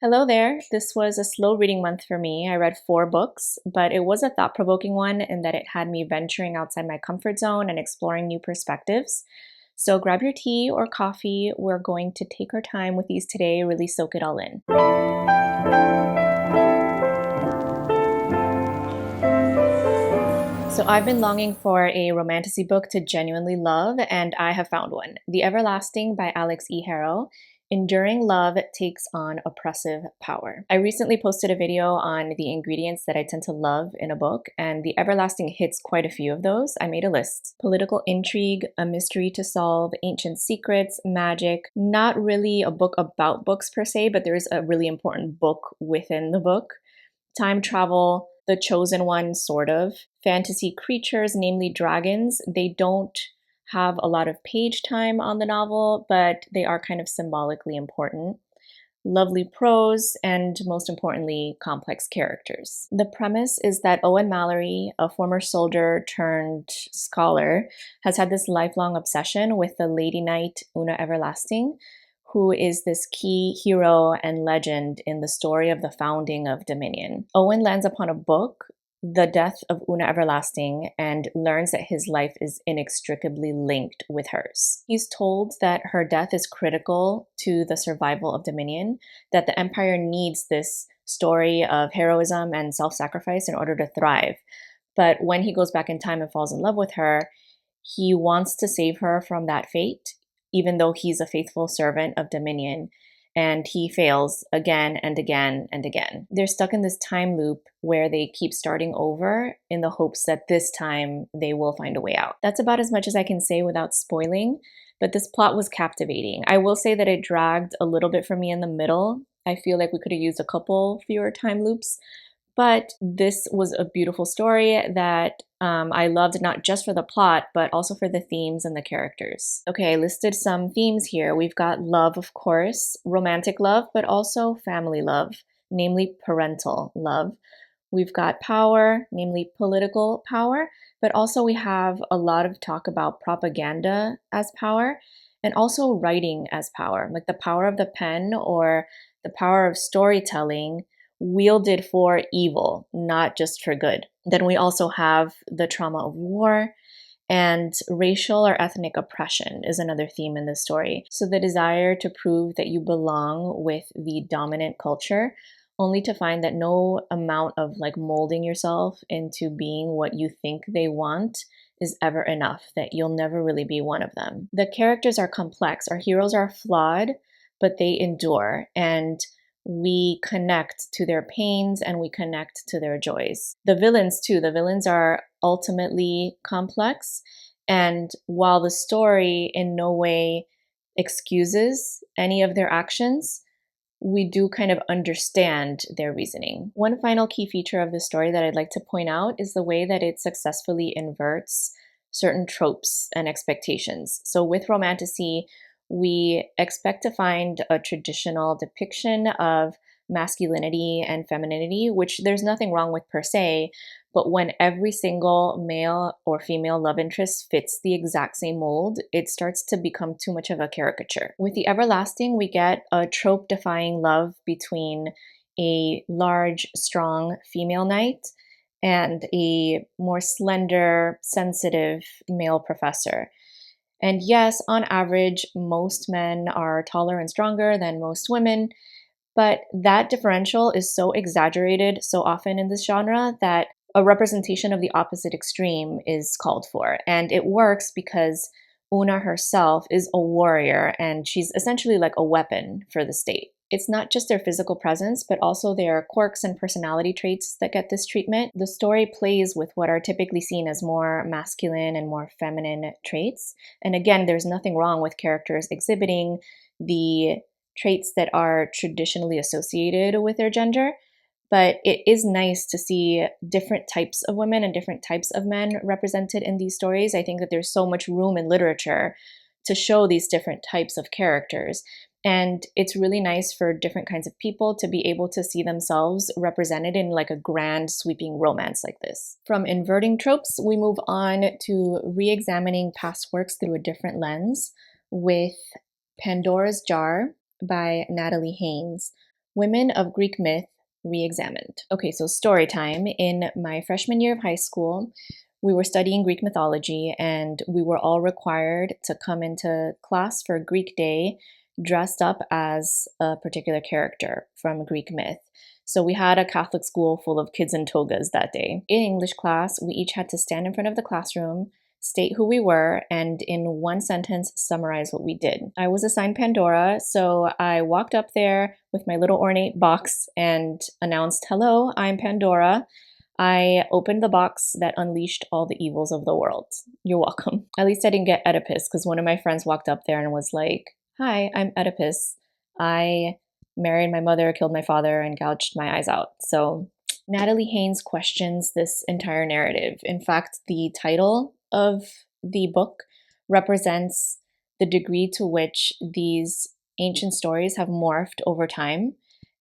Hello there. This was a slow reading month for me. I read 4 books, but it was a thought-provoking one in that it had me venturing outside my comfort zone and exploring new perspectives. So grab your tea or coffee. We're going to take our time with these today, really soak it all in. So I've been longing for a romantasy book to genuinely love, and I have found one. The Everlasting by Alix E. Harrow. Enduring love takes on oppressive power. I recently posted a video on the ingredients that I tend to love in a book, and The Everlasting hits quite a few of those. I made a list. Political intrigue, a mystery to solve, ancient secrets, magic. Not really a book about books per se, but there is a really important book within the book. Time travel, the chosen one, sort of. Fantasy creatures, namely dragons. They don't have a lot of page time on the novel, but they are kind of symbolically important. Lovely prose, and most importantly, complex characters. The premise is that Owen Mallory, a former soldier turned scholar, has had this lifelong obsession with the Lady Knight Una Everlasting, who is this key hero and legend in the story of the founding of Dominion. Owen lands upon a book, The Death of Una Everlasting, and learns that his life is inextricably linked with hers. He's told that her death is critical to the survival of Dominion, that the Empire needs this story of heroism and self-sacrifice in order to thrive. But when he goes back in time and falls in love with her, he wants to save her from that fate, even though he's a faithful servant of Dominion. And he fails again and again and again. They're stuck in this time loop where they keep starting over in the hopes that this time they will find a way out. That's about as much as I can say without spoiling, but this plot was captivating. I will say that it dragged a little bit for me in the middle. I feel like we could have used a couple fewer time loops, but this was a beautiful story that I loved, not just for the plot, but also for the themes and the characters. Okay, I listed some themes here. We've got love, of course, romantic love, but also family love, namely parental love. We've got power, namely political power, but also we have a lot of talk about propaganda as power, and also writing as power, like the power of the pen or the power of storytelling wielded for evil, not just for good. Then we also have the trauma of war, and racial or ethnic oppression is another theme in this story. So the desire to prove that you belong with the dominant culture, only to find that no amount of molding yourself into being what you think they want is ever enough, that you'll never really be one of them. The characters are complex. Our heroes are flawed, but they endure, and we connect to their pains and we connect to their joys. The villains too. The villains are ultimately complex, and while the story in no way excuses any of their actions, we do kind of understand their reasoning. One final key feature of the story that I'd like to point out is the way that it successfully inverts certain tropes and expectations. So with romantasy, we expect to find a traditional depiction of masculinity and femininity, which there's nothing wrong with per se, but when every single male or female love interest fits the exact same mold, it starts to become too much of a caricature. With The Everlasting, we get a trope-defying love between a large, strong female knight and a more slender, sensitive male professor. And yes, on average, most men are taller and stronger than most women, but that differential is so exaggerated so often in this genre that a representation of the opposite extreme is called for. And it works because Una herself is a warrior, and she's essentially like a weapon for the state. It's not just their physical presence, but also their quirks and personality traits that get this treatment. The story plays with what are typically seen as more masculine and more feminine traits. And again, there's nothing wrong with characters exhibiting the traits that are traditionally associated with their gender. But it is nice to see different types of women and different types of men represented in these stories. I think that there's so much room in literature to show these different types of characters. And it's really nice for different kinds of people to be able to see themselves represented in a grand sweeping romance like this. From inverting tropes, we move on to re-examining past works through a different lens with Pandora's Jar by Natalie Haynes. Women of Greek Myth Re-Examined. Okay, so story time. In my freshman year of high school, we were studying Greek mythology, and we were all required to come into class for Greek Day dressed up as a particular character from Greek myth. So we had a Catholic school full of kids in togas that day. In English class, we each had to stand in front of the classroom, state who we were, and in one sentence summarize what we did. I was assigned Pandora, so I walked up there with my little ornate box and announced, "Hello, I'm Pandora." I opened the box that unleashed all the evils of the world. You're welcome. At least I didn't get Oedipus, because one of my friends walked up there and was like, "Hi, I'm Oedipus. I married my mother, killed my father, and gouged my eyes out." So Natalie Haynes questions this entire narrative. In fact, the title of the book represents the degree to which these ancient stories have morphed over time,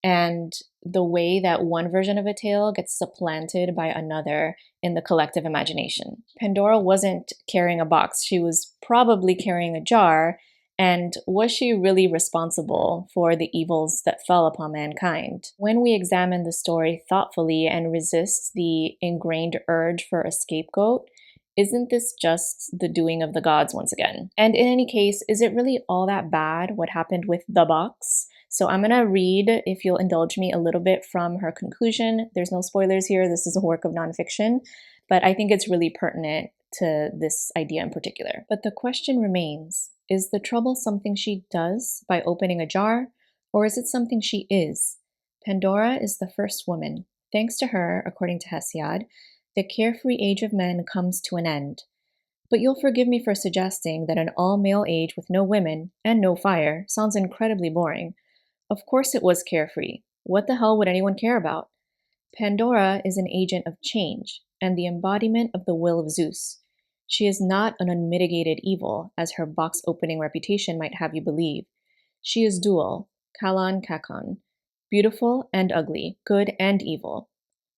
and the way that one version of a tale gets supplanted by another in the collective imagination. Pandora wasn't carrying a box, she was probably carrying a jar. And was she really responsible for the evils that fell upon mankind? When we examine the story thoughtfully and resist the ingrained urge for a scapegoat, isn't this just the doing of the gods once again? And in any case, is it really all that bad what happened with the box? So I'm gonna read, if you'll indulge me, a little bit from her conclusion. There's no spoilers here, this is a work of nonfiction, but I think it's really pertinent to this idea in particular. But the question remains, is the trouble something she does by opening a jar, or is it something she is? Pandora is the first woman. Thanks to her, according to Hesiod, the carefree age of men comes to an end. But you'll forgive me for suggesting that an all-male age with no women and no fire sounds incredibly boring. Of course it was carefree. What the hell would anyone care about? Pandora is an agent of change and the embodiment of the will of Zeus. She is not an unmitigated evil, as her box-opening reputation might have you believe. She is dual, kalon kakon, beautiful and ugly, good and evil.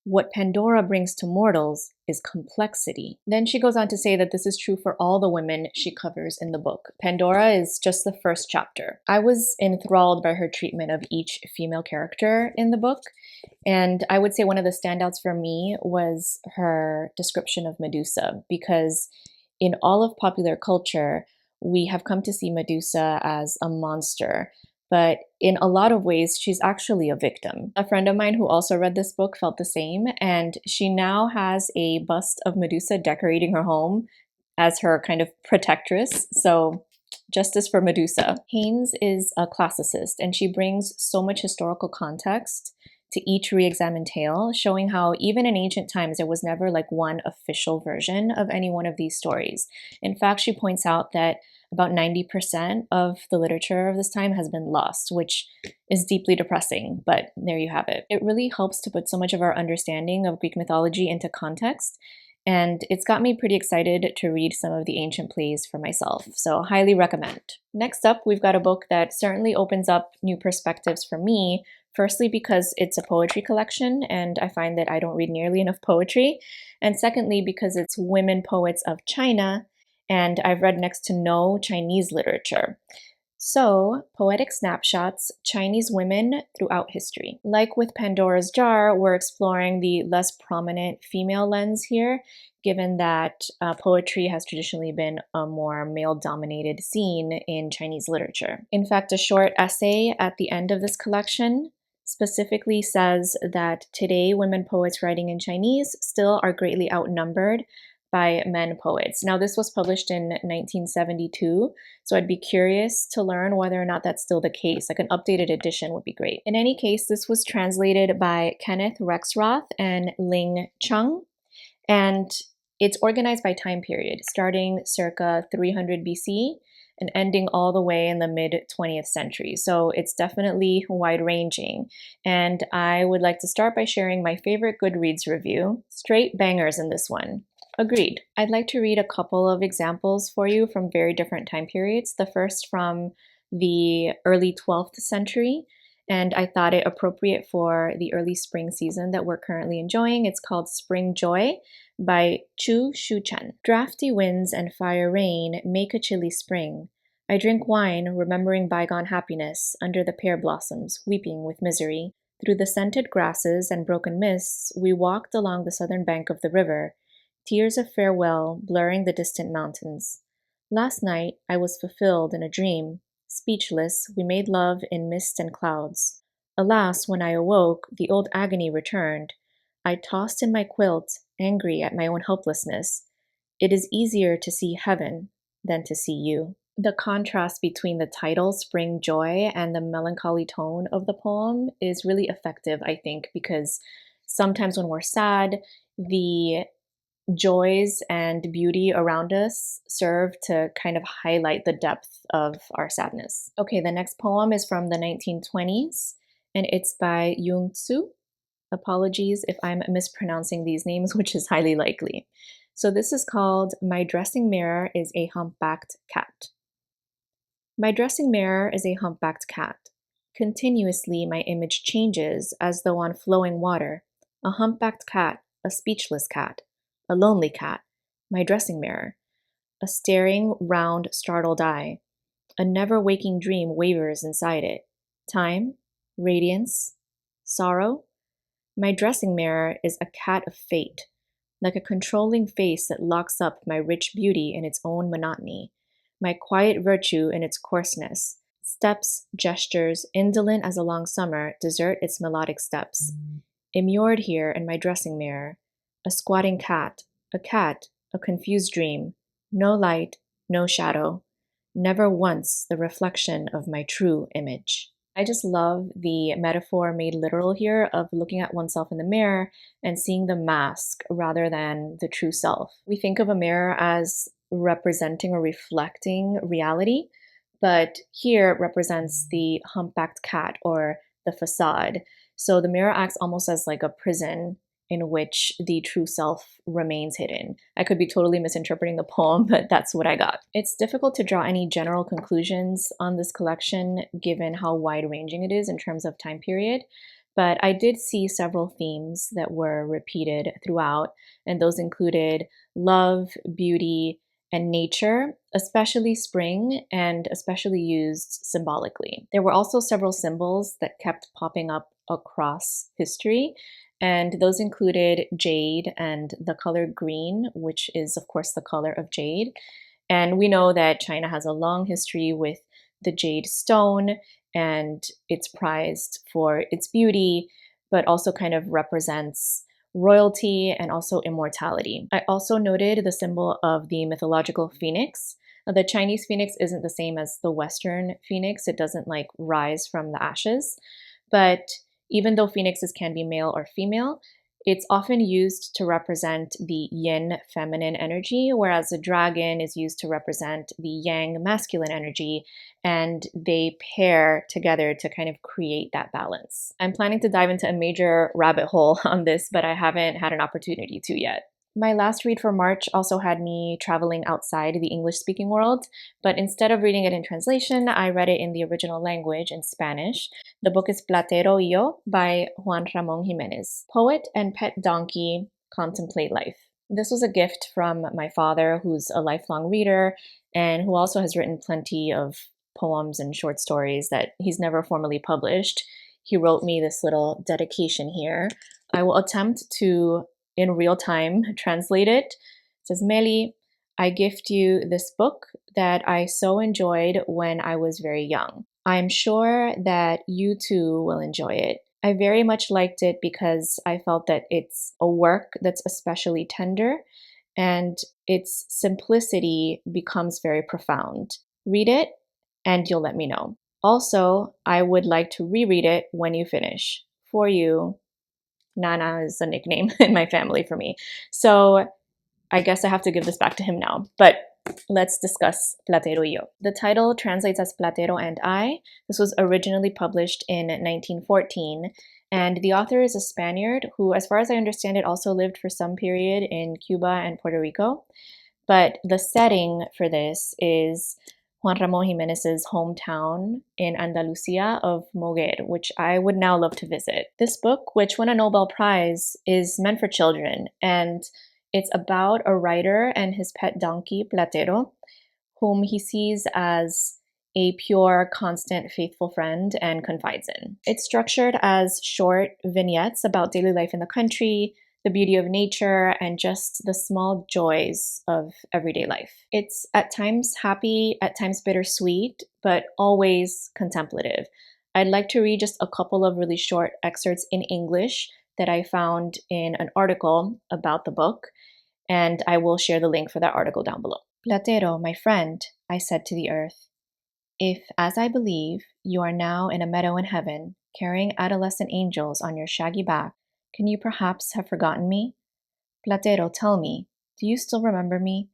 What Pandora brings to mortals is complexity. Then she goes on to say that this is true for all the women she covers in the book. Pandora is just the first chapter. I was enthralled by her treatment of each female character in the book, and I would say one of the standouts for me was her description of Medusa, because in all of popular culture, we have come to see Medusa as a monster, but in a lot of ways, she's actually a victim. A friend of mine who also read this book felt the same, and she now has a bust of Medusa decorating her home as her kind of protectress. So justice for Medusa. Haynes is a classicist, and she brings so much historical context to each re-examined tale, showing how even in ancient times, there was never like one official version of any one of these stories. In fact, she points out that about 90% of the literature of this time has been lost, which is deeply depressing, but there you have it. It really helps to put so much of our understanding of Greek mythology into context, and it's got me pretty excited to read some of the ancient plays for myself, so highly recommend. Next up, we've got a book that certainly opens up new perspectives for me, firstly because it's a poetry collection, and I find that I don't read nearly enough poetry, and secondly because it's women poets of China, and I've read next to no Chinese literature. So, Poetic Snapshots, Chinese Women Throughout History. Like with Pandora's Jar, we're exploring the less prominent female lens here, given that poetry has traditionally been a more male-dominated scene in Chinese literature. In fact, a short essay at the end of this collection specifically says that today women poets writing in Chinese still are greatly outnumbered by men poets. Now, this was published in 1972, so I'd be curious to learn whether or not that's still the case. Like an updated edition would be great. In any case, this was translated by Kenneth Rexroth and Ling Chung, and it's organized by time period, starting circa 300 BC and ending all the way in the mid-20th century. So it's definitely wide-ranging. And I would like to start by sharing my favorite Goodreads review. Straight bangers in this one. Agreed. I'd like to read a couple of examples for you from very different time periods. The first from the early 12th century, and I thought it appropriate for the early spring season that we're currently enjoying. It's called Spring Joy by Chu Shuchen. Drafty winds and fire rain make a chilly spring. I drink wine, remembering bygone happiness, under the pear blossoms, weeping with misery. Through the scented grasses and broken mists, we walked along the southern bank of the river, tears of farewell blurring the distant mountains. Last night, I was fulfilled in a dream. Speechless, we made love in mist and clouds. Alas, when I awoke, the old agony returned. I tossed in my quilt, angry at my own helplessness. It is easier to see heaven than to see you. The contrast between the title, Spring Joy, and the melancholy tone of the poem is really effective, I think, because sometimes when we're sad, the joys and beauty around us serve to kind of highlight the depth of our sadness. Okay, the next poem is from the 1920s, and it's by Jung Tzu. Apologies if I'm mispronouncing these names, which is highly likely. So this is called My Dressing Mirror is a Humpbacked Cat. My dressing mirror is a humpbacked cat. Continuously my image changes as though on flowing water. A humpbacked cat, a speechless cat, a lonely cat, my dressing mirror. A staring, round, startled eye. A never-waking dream wavers inside it. Time, radiance, sorrow. My dressing mirror is a cat of fate, like a controlling face that locks up my rich beauty in its own monotony, my quiet virtue in its coarseness. Steps, gestures, indolent as a long summer, desert its melodic steps. Immured here in my dressing mirror, a squatting cat, a confused dream, no light, no shadow, never once the reflection of my true image. I just love the metaphor made literal here of looking at oneself in the mirror and seeing the mask rather than the true self. We think of a mirror as representing or reflecting reality, but here it represents the humpbacked cat or the facade. So the mirror acts almost as like a prison in which the true self remains hidden. I could be totally misinterpreting the poem, but that's what I got. It's difficult to draw any general conclusions on this collection given how wide-ranging it is in terms of time period, but I did see several themes that were repeated throughout, and those included love, beauty, and nature, especially spring, and especially used symbolically. There were also several symbols that kept popping up across history, and those included jade and the color green, which is, of course, the color of jade. And we know that China has a long history with the jade stone, and it's prized for its beauty, but also kind of represents royalty and also immortality. I also noted the symbol of the mythological phoenix. The Chinese phoenix isn't the same as the Western phoenix. It doesn't like rise from the ashes, but even though phoenixes can be male or female, it's often used to represent the yin feminine energy, whereas a dragon is used to represent the yang masculine energy, and they pair together to kind of create that balance. I'm planning to dive into a major rabbit hole on this, but I haven't had an opportunity to yet. My last read for March also had me traveling outside the English-speaking world, but instead of reading it in translation, I read it in the original language in Spanish. The book is Platero y Yo by Juan Ramón Jiménez. Poet and pet donkey contemplate life. This was a gift from my father, who's a lifelong reader and who also has written plenty of poems and short stories that he's never formally published. He wrote me this little dedication here. I will attempt to in real time translate it. It says, Meli, I gift you this book that I so enjoyed when I was very young. I am sure that you too will enjoy it. I very much liked it because I felt that it's a work that's especially tender and its simplicity becomes very profound. Read it and you'll let me know. Also, I would like to reread it when you finish. For you, Nana is a nickname in my family for me. So I guess I have to give this back to him now. But let's discuss Platero y Yo. The title translates as Platero and I. This was originally published in 1914. And the author is a Spaniard who, as far as I understand it, also lived for some period in Cuba and Puerto Rico. But the setting for this is Juan Ramón Jiménez's hometown in Andalusia of Moguer, which I would now love to visit. This book, which won a Nobel Prize, is meant for children, and it's about a writer and his pet donkey, Platero, whom he sees as a pure, constant, faithful friend and confides in. It's structured as short vignettes about daily life in the country, the beauty of nature, and just the small joys of everyday life. It's at times happy, at times bittersweet, but always contemplative. I'd like to read just a couple of really short excerpts in English that I found in an article about the book, and I will share the link for that article down below. Platero, my friend, I said to the earth, if, as I believe, you are now in a meadow in heaven, carrying adolescent angels on your shaggy back, can you perhaps have forgotten me? Platero, tell me, do you still remember me?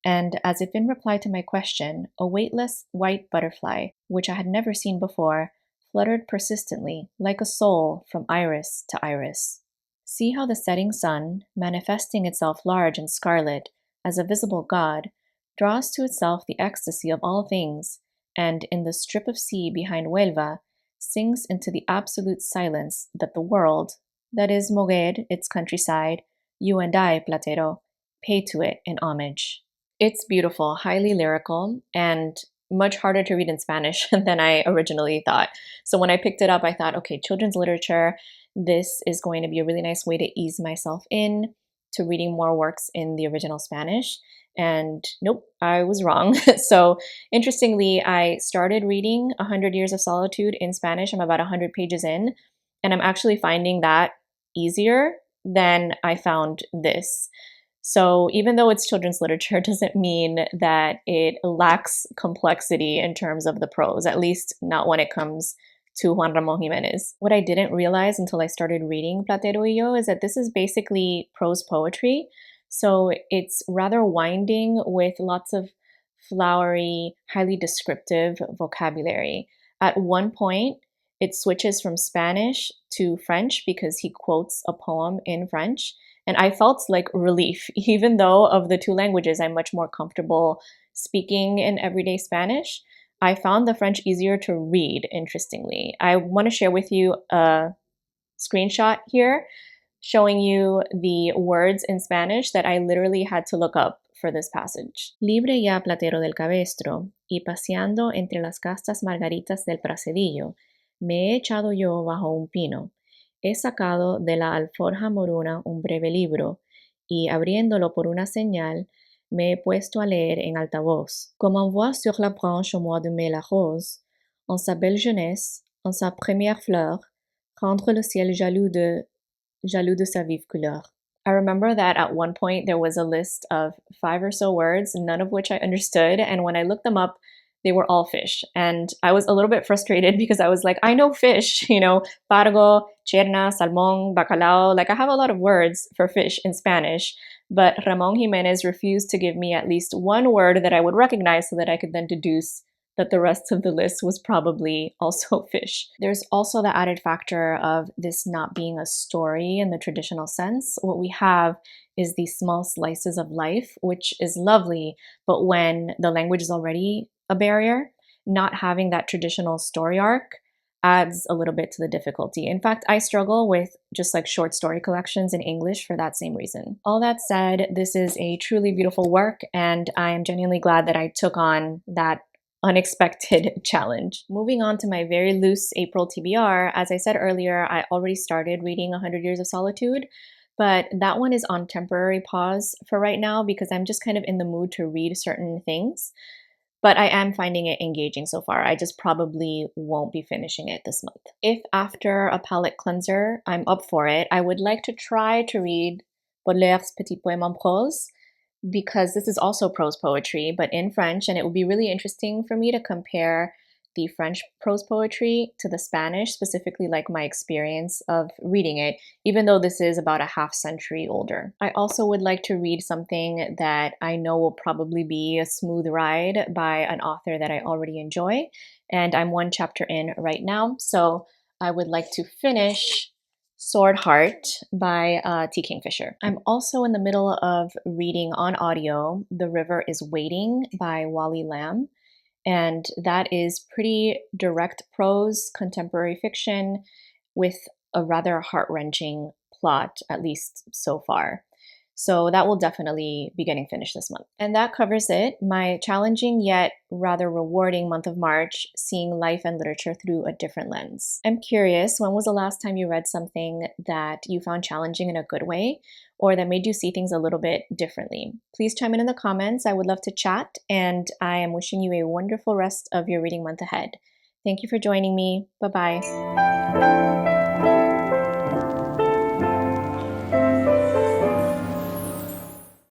And as if in reply to my question, a weightless white butterfly, which I had never seen before, fluttered persistently, like a soul, from iris to iris. See how the setting sun, manifesting itself large and scarlet, as a visible god, draws to itself the ecstasy of all things, and in the strip of sea behind Huelva, sinks into the absolute silence that the world, that is Moguer, its countryside, you and I, Platero, pay to it in homage. It's beautiful, highly lyrical, and much harder to read in Spanish than I originally thought. So when I picked it up, I thought, okay, children's literature, this is going to be a really nice way to ease myself in to reading more works in the original Spanish. And nope, I was wrong. So interestingly, I started reading 100 Years of Solitude in Spanish. I'm about 100 pages in, and I'm actually finding that easier than I found this. So even though it's children's literature, it doesn't mean that it lacks complexity in terms of the prose, at least not when it comes to Juan Ramón Jiménez. What I didn't realize until I started reading Platero y Yo is that this is basically prose poetry. So it's rather winding with lots of flowery, highly descriptive vocabulary. At one point, it switches from Spanish to French because he quotes a poem in French. And I felt like relief, even though of the two languages, I'm much more comfortable speaking in everyday Spanish. I found the French easier to read, interestingly. I want to share with you a screenshot here showing you the words in Spanish that I literally had to look up for this passage. Libre ya platero del cabestro, y paseando entre las castas margaritas del prasedillo, me he echado yo bajo un pino. He sacado de la alforja moruna un breve libro, y abriéndolo por una señal, me he puesto a leer en alta voz. Comme on voit sur la branche au mois de mai la rose, en sa belle jeunesse, en sa première fleur, rendre le ciel jaloux de sa vive couleur. I remember that at one point there was a list of 5 or so words, none of which I understood, and when I looked them up, they were all fish. And I was a little bit frustrated because I was like, I know fish, pargo, cherna, salmón, bacalao. Like I have a lot of words for fish in Spanish, but Ramón Jiménez refused to give me at least one word that I would recognize so that I could then deduce that the rest of the list was probably also fish. There's also the added factor of this not being a story in the traditional sense. What we have is these small slices of life, which is lovely, but when the language is already a barrier, not having that traditional story arc adds a little bit to the difficulty. In fact, I struggle with just like short story collections in English for that same reason. All that said, this is a truly beautiful work, and I am genuinely glad that I took on that unexpected challenge. Moving on to my very loose April TBR, as I said earlier, I already started reading 100 Years of Solitude, but that one is on temporary pause for right now because I'm just kind of in the mood to read certain things. But I am finding it engaging so far. I just probably won't be finishing it this month. If after a palette cleanser, I'm up for it, I would like to try to read Baudelaire's Petit Poème en prose, because this is also prose poetry, but in French, and it would be really interesting for me to compare the French prose poetry to the Spanish, specifically like my experience of reading it, even though this is about a half century older. I also would like to read something that I know will probably be a smooth ride by an author that I already enjoy, and I'm one chapter in right now, so I would like to finish Sword Heart by T. Kingfisher. I'm also in the middle of reading on audio The River is Waiting by Wally Lamb, and that is pretty direct prose, contemporary fiction with a rather heart-wrenching plot, at least so far. So that will definitely be getting finished this month. And that covers it. My challenging yet rather rewarding month of March, seeing life and literature through a different lens. I'm curious, when was the last time you read something that you found challenging in a good way, or that made you see things a little bit differently? Please chime in the comments. I would love to chat, and I am wishing you a wonderful rest of your reading month ahead. Thank you for joining me. Bye-bye.